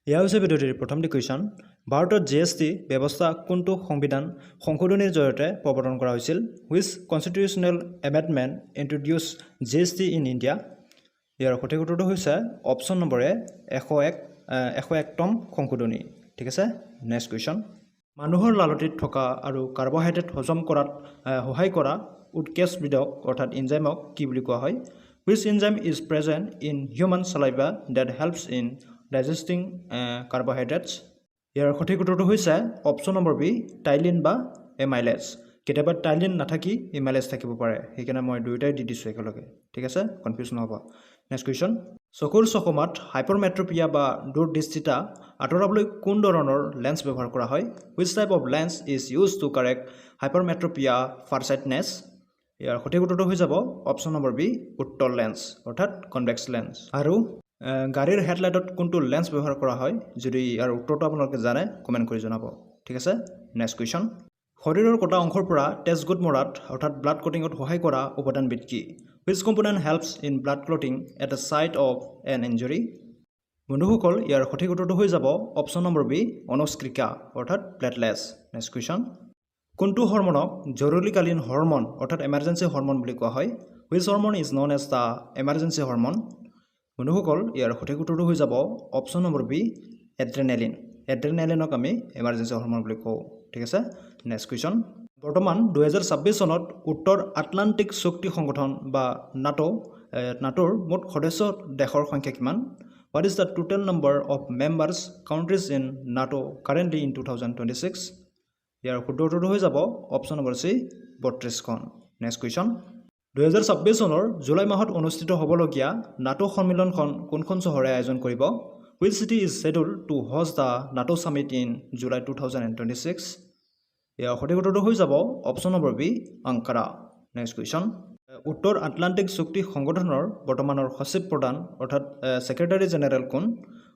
এয়া হৈছে ভিডিঅ'টিৰ প্ৰথমটি কুৱেশ্যন। ভাৰতত জিএছটি ব্যৱস্থা কোনটো সংবিধান সংশোধনীৰ জৰিয়তে প্ৰৱৰ্তন কৰা হৈছিল? Which constitutional amendment introduce GST in India? ইয়াৰ সঠিক উত্তৰটো হৈছে অপশ্যন নম্বৰ এ 101তম সংশোধনী। ঠিক আছে, নেক্সট কুৱেশ্যন। মানুহৰ লালটিত থকা আৰু কাৰ্বহাইড্ৰেট হজম কৰাত সহায় কৰা উৎকেচবিধক অৰ্থাৎ এনজাইমক কি বুলি কোৱা হয়? Which enzyme is present in human saliva that helps in digesting carbohydrates? ইয়াৰ সঠিক উত্তৰটো হৈছে অপশ্যন নম্বৰ বি টাইলিন বা এমাইলেজ। কেতিয়াবা টাইলিন নাথাকি এমাইলেজ থাকিব পাৰে, সেইকাৰণে মই দুয়োটাই দি দিছোঁ একেলগে। ঠিক আছে, কনফিউজ নহ'ব। Next question. চকুৰ চকমাত হাইপাৰমেট্ৰপিয়া বা দূৰদৃষ্টিতা আঁতৰাবলৈ কোন ধৰণৰ লেন্স ব্যৱহাৰ কৰা হয়? Which type of lens is use to correct hypermetropia farsightedness? ইয়াৰ সঠিক উত্তৰটো হৈ যাব অপশ্যন নম্বৰ বি উত্তল লেন্স অৰ্থাৎ কনভেক্স লেন্স। আৰু গাড়ীৰ হেডলাইটত কোনটো লেন্স ব্যৱহাৰ কৰা হয়? যদি ইয়াৰ উত্তৰটো আপোনালোকে জানে কমেণ্ট কৰি জনাব। ঠিক আছে, নেক্সট কুৱেশ্যন। শৰীৰৰ কটা অংশৰ পৰা তেজ গোট মৰাত অৰ্থাৎ ব্লাড ক্লটিঙত সহায় কৰা উপাদানবিধ কি? Which component helps in blood clotting at the site of N injury? বন্ধুসকল, ইয়াৰ সঠিক উত্তৰটো হৈ যাব অপশ্যন নম্বৰ বি অনুস্ক্ৰিকা অৰ্থাৎ প্লেটলেছ। Next question. কোনটো হৰমনক জৰুৰীকালীন হৰমন অৰ্থাৎ এমাৰ্জেঞ্চি হৰমন বুলি কোৱা হয়? Which hormone is known as the emergency hormone? বন্ধুসকল, ইয়াৰ সঠিক উত্তৰটো হৈ যাব অপশ্যন নম্বৰ বি এড্ৰেনেলিন। এড্ৰেনেলিনক আমি এমাৰ্জেঞ্চি হৰমন বুলি কওঁ। ঠিক আছে, নেক্সট কুৱেশ্যন। বৰ্তমান 2026 চনত উত্তৰ আটলাণ্টিক চুক্তি সংগঠন বা নাটোৰ মুঠ সদস্য দেশৰ সংখ্যা কিমান? What is the total number of members countries in NATO currently in 2026? ইয়াৰ শুদ্ধ উত্তৰটো হৈ যাব অপশ্যন নম্বৰ চি 32খন। Next question. 2026 চনৰ জুলাই মাহত অনুষ্ঠিত হ'বলগীয়া নাটো সন্মিলনখন কোনখন চহৰে আয়োজন কৰিব? Which city is schedule to host the NATO summit in July 2026? ইয়াৰ সঠিক উত্তৰটো হৈ যাব option number B Ankara. Next question. উত্তৰ আটলাণ্টিক চুক্তি সংগঠনৰ বৰ্তমানৰ সচিব প্ৰধান অৰ্থাৎ ছেক্ৰেটাৰী জেনেৰেল কোন?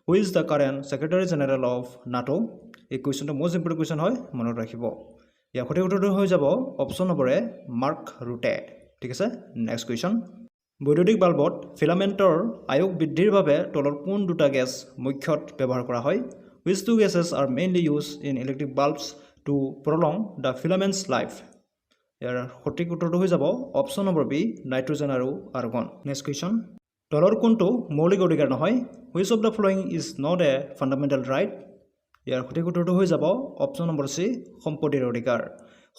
Who is the current secretary general of NATO? এই কুৱেশ্যনটো মষ্ট ইম্পৰ্টেণ্ট কুৱেশ্যন হয়, মনত ৰাখিব। ইয়াৰ সঠিক উত্তৰটো হৈ যাব অপশ্যন নম্বৰ এ মাৰ্ক ৰুটে। ঠিক আছে, নেক্সট কুৱেশ্যন। বৈদ্যুতিক বাল্বত ফিলামেণ্টৰ আয়ুস বৃদ্ধিৰ বাবে তলৰ কোন দুটা গেছ মুখ্যত ব্যৱহাৰ কৰা হয়? Which two gases are mainly use in electric bulbs to prolong the filaments life? ইয়াৰ সঠিক উত্তৰটো হৈ যাব অপশ্যন নম্বৰ বি নাইট্ৰজেন আৰু আৰ্গন। Next question. তলৰ কোনটো মৌলিক অধিকাৰ নহয়? Which of the following is not a fundamental right? ইয়াৰ সঠিক উত্তৰটো হৈ যাব অপশ্যন নম্বৰ চি সম্পত্তিৰ অধিকাৰ।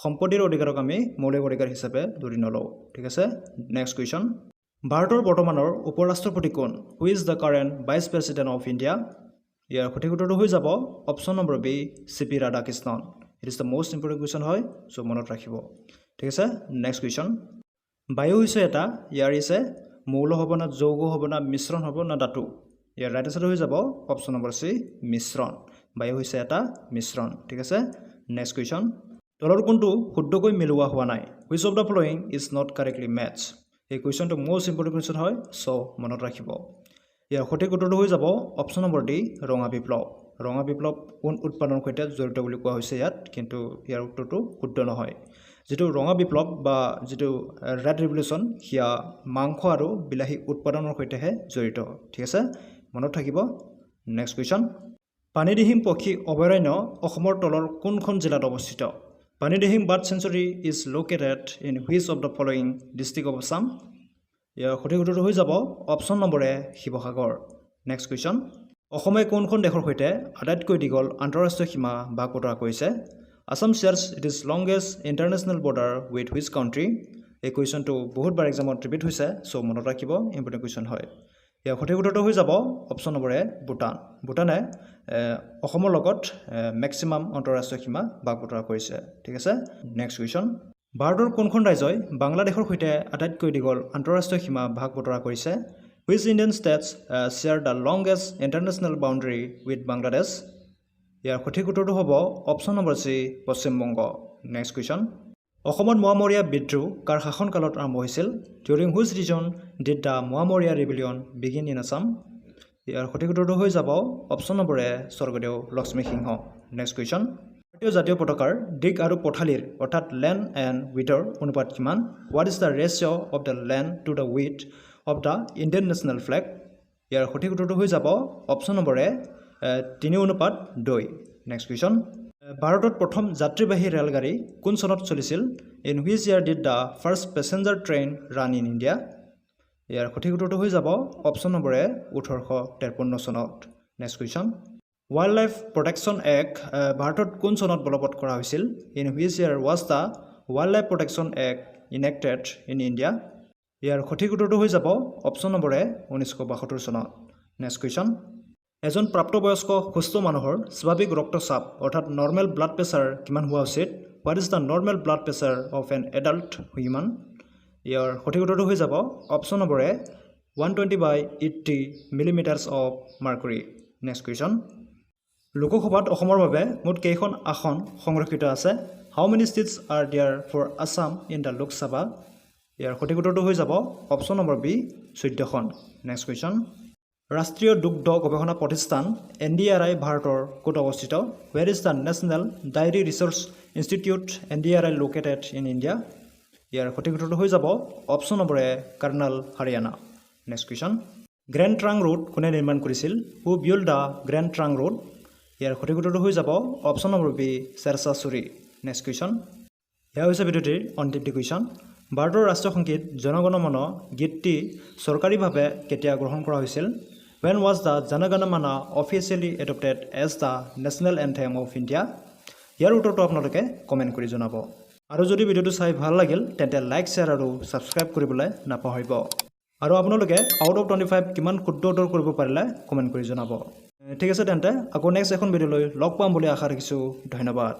সম্পত্তিৰ অধিকাৰক আমি মৌলিক অধিকাৰ হিচাপে ধৰি নলওঁ। ঠিক আছে, নেক্সট কুৱেশ্যন। ভাৰতৰ বৰ্তমানৰ উপ ৰাষ্ট্ৰপতি কোন? Who is the current vice president of India? ইয়াৰ সঠিক উত্তৰটো হৈ যাব option number B C P Radhakrishnan. It is the most important question হয়, চ' মনত ৰাখিব। ঠিক আছে, নেক্সট কুৱেশ্যন। বায়ু হৈছে এটা, ইয়াৰ ইছে মৌল হ'ব না যৌগ হ'ব না মিশ্ৰণ হ'ব না ধাতু? ইয়াৰ ৰাইট আনচাৰটো হৈ যাব অপশ্যন নম্বৰ চি মিশ্ৰণ। বায়ু হৈছে এটা মিশ্ৰণ। ঠিক আছে, নেক্সট কুৱেশ্যন। তলৰ কোনটো শুদ্ধকৈ মিলোৱা হোৱা নাই? Which of the following is not correctly matches? এই কুৱেশ্যনটো মষ্ট ইম্পৰ্টেণ্ট কুৱেশ্যন হয়, চ' মনত ৰাখিব। ইয়াৰ সঠিক উত্তৰটো হৈ যাব অপশ্যন নম্বৰ ডি ৰঙা বিপ্লৱ। ৰঙা বিপ্লৱ কোন উৎপাদনৰ সৈতে জড়িত বুলি কোৱা হৈছে ইয়াত, কিন্তু ইয়াৰ উত্তৰটো শুদ্ধ নহয়। যিটো ৰঙা বিপ্লৱ বা যিটো ৰেড ৰিভলিউশ্যন সেয়া মাংস আৰু বিলাহী উৎপাদনৰ সৈতেহে জড়িত। ঠিক আছে, মনত থাকিব। Next question. পানীদিহিং পক্ষী অভয়াৰণ্য অসমৰ তলৰ কোনখন জিলাত অৱস্থিত? Panidihing bird sanctuary is located in which of the following district of Assam? ইয়াৰ সঠিক উত্তৰটো হৈ যাব option number A Sivasagar. Next question. অসমে কোনখন দেশৰ সৈতে আটাইতকৈ দীঘল আন্তঃৰাষ্ট্ৰীয় সীমা ভাগ বতৰা কৰিছে? Assam shares it is longest international border with which country? এই কুৱেশ্যনটো বহুতবাৰ এক্সামত ৰিপিট হৈছে, চ' মনত ৰাখিব, ইম্পৰ্টেণ্ট কুৱেশ্যন হয়। ইয়াৰ সঠিক উত্তৰটো হৈ যাব অপশ্যন নম্বৰ এ ভূটান। ভূটানে অসমৰ লগত মেক্সিমাম আন্তঃৰাষ্ট্ৰীয় সীমা ভাগ বতৰা কৰিছে। ঠিক আছে, নেক্সট কুৱেশ্যন। ভাৰতৰ কোনখন ৰাজ্যই বাংলাদেশৰ সৈতে আটাইতকৈ দীঘল আন্তঃৰাষ্ট্ৰীয় সীমা ভাগ বতৰা কৰিছে? Which Indian states share the longest international boundary with Bangladesh? ইয়াৰ সঠিক উত্তৰটো হ'ব option number C Paschimbanga. Next question. অসমত মোৱামৰীয়া বিদ্ৰোহ কাৰ শাসনকালত আৰম্ভ হৈছিল? During which reign did the Moamoria rebellion begin in Assam? ইয়াৰ সঠিক উত্তৰটো হৈ যাব option number A Swargadeo Lakshmi Singha. Next question. ভাৰতীয় জাতীয় পতাকাৰ দিক আৰু পথালিৰ অৰ্থাৎ লেণ্ড এণ্ড উইথৰ অনুপাত কিমান? What is the ratio' of the length to the width of the Indian national flag? ইয়াৰ সঠিক উত্তৰটো হৈ যাব option number A 3:2 next question ভাৰতত প্ৰথম যাত্ৰীবাহী ৰেলগাড়ী কোন চনত চলিছিল in which year did the first passenger train run in India ইয়াৰ সঠিক উত্তৰটো হৈ যাব অপশ্যন নম্বৰ এ 1853 চনত next question wildlife protection act ভাৰতত কোন চনত বলবৎ কৰা হৈছিল in which year was the wildlife protection act enacted in India ইয়াৰ সঠিক উত্তৰটো হৈ যাব অপশ্যন নম্বৰ এ 1972 চনত নেক্সট কুৱেশ্যন এজন প্ৰাপ্তবয়স্ক সুস্থ মানুহৰ স্বাভাৱিক ৰক্তচাপ অৰ্থাৎ নৰ্মেল ব্লাড প্ৰেছাৰ কিমান হোৱা উচিত what is the normal blood pressure of an adult human ইয়াৰ সঠিক উত্তৰটো হৈ যাব option number A 120/80 millimetres of mercury next question লোকসভাত অসমৰ বাবে মুঠ কেইখন আসন সংৰক্ষিত আছে how many seats are there for Assam in the Lok Sabha ইয়াৰ সঠিক উত্তৰটো হৈ যাব অপশ্যন নম্বৰ বি 14খন নেক্সট কুৱেশ্যন ৰাষ্ট্ৰীয় দুগ্ধ গৱেষণা প্ৰতিষ্ঠান NDRI ভাৰতৰ ক'ত অৱস্থিত where is the national diary research institute NDRI located in India ইয়াৰ সঠিক উত্তৰটো হৈ যাব option number A Karnal Haryana next question grand trunk road কোনে নিৰ্মাণ কৰিছিল who build the grand trunk road ইয়াৰ সঠিক উত্তৰটো হৈ যাব option number B Sher Shah Suri next question এয়া হৈছে ভিডিঅ'টিৰ অন্তিমটি কুৱেশ্যন ভাৰতৰ ৰাষ্ট্ৰীয় সংগীত জনগণ মন গীতটি চৰকাৰীভাৱে কেতিয়া গ্ৰহণ কৰা হৈছিল When was the Jana Gana Mana officially adopted as the national anthem of India? ইয়াৰ উত্তৰটো আপোনালোকে কমেণ্ট কৰি জনাব আৰু যদি ভিডিঅ'টো চাই ভাল লাগিল তেন্তে লাইক শ্বেয়াৰ আৰু ছাবস্ক্ৰাইব কৰিবলৈ নাপাহৰিব আৰু আপোনালোকে আউট অফ 25 কিমান শুদ্ধ উত্তৰ কৰিব পাৰিলে কমেণ্ট কৰি জনাব ঠিক আছে তেন্তে আকৌ নেক্সট এখন ভিডিঅ'লৈ লগ পাম বুলি আশা ৰাখিছোঁ ধন্যবাদ